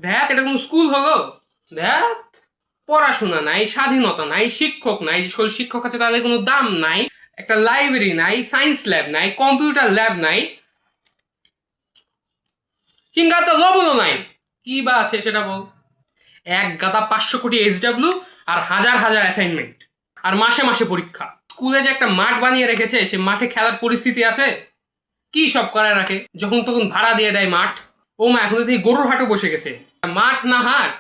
দেখ এটা কোনো স্কুল হলো? দেখ, পড়াশোনা নাই, স্বাধীনতা নাই, শিক্ষক নাই, যে সকল শিক্ষক আছে তাদের কোনো দাম নাই, একটা লাইব্রেরি নাই, সায়েন্স ল্যাব নাই, কম্পিউটার ল্যাব নাই, কিংবা তো লবণও নাই। কি বা আছে সেটা বল? এক গাদা 500 কোটি SW, আর হাজার হাজার অ্যাসাইনমেন্ট, আর মাসে মাসে পরীক্ষা। স্কুলে যে একটা মাঠ বানিয়ে রেখেছে, সে মাঠে খেলার পরিস্থিতি আছে? কি সব করে রাখে, যখন তখন ভাড়া দিয়ে দেয় মাঠ। ও মা, এখন তো দেখি গরুর হাটও বসে গেছে। মাঠ না হাট?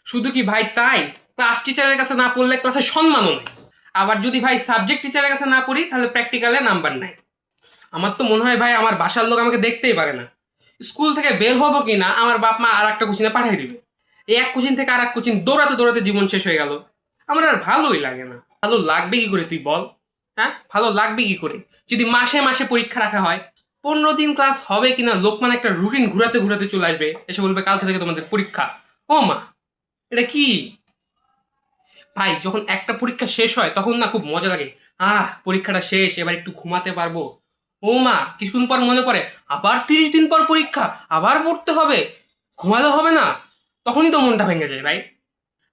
শুধু কি ভাই তাই, ক্লাস টিচারের কাছে না পড়লে ক্লাসে সম্মানও নেই। আবার যদি ভাই সাবজেক্ট টিচারের কাছে না পড়ি তাহলে প্র্যাকটিক্যালে নাম্বার নাই। আমার তো মনে হয় ভাই আমার বাসার লোক আমাকে দেখতেই পারে না। স্কুল থেকে বের হবো কিনা আমার বাপ মা আর একটা কোচিনে পাঠিয়ে দিবে। এই এক কোচিন থেকে আর এক কোচিন দৌড়াতে দৌড়াতে জীবন শেষ হয়ে গেল। আমার আর ভালোই লাগে না। ভালো লাগবে কি করে তুই বল? হ্যাঁ, ভালো লাগবে কি করে যদি মাসে মাসে পরীক্ষা রাখা হয়? 15 দিন ক্লাস হবে কিনা লোকমান একটা রুটিন ঘুরাতে ঘুরাতে চলে আসবে, এসে বলবে কালকে থেকে তোমাদের পরীক্ষা। ও মা, এটা কি? ভাই যখন একটা পরীক্ষা শেষ হয় তখন না খুব মজা লাগে। পরীক্ষাটা শেষ, এবার একটু ঘুমাতে পারবো। ও মা, কিছুক্ষণ পর মনে পড়ে আবার 30 দিন পর পরীক্ষা, আবার পড়তে হবে, ঘুমাতে হবে না। তখনই তো মনটা ভেঙে যায় ভাই।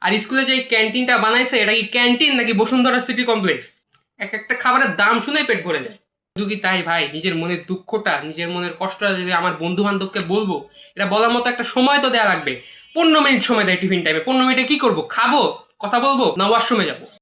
আর স্কুলে যে ক্যান্টিনটা বানাইছে, এটা কি ক্যান্টিন নাকি বসুন্ধরা সিটি কমপ্লেক্স? এক একটা খাবারের দাম শুনেই পেট ভরে যায়। শুধু কি তাই ভাই, নিজের মনের দুঃখটা, নিজের মনের কষ্টটা যদি আমার বন্ধু বান্ধবকে বলবো, এটা বলার মতো একটা সময় তো দেয়া লাগবে। 15 মিনিট সময় দেয় টিফিন টাইমে, 15 মিনিটে কি করবো? খাবো, কথা বলবো, না ওয়াশরুমে যাবো?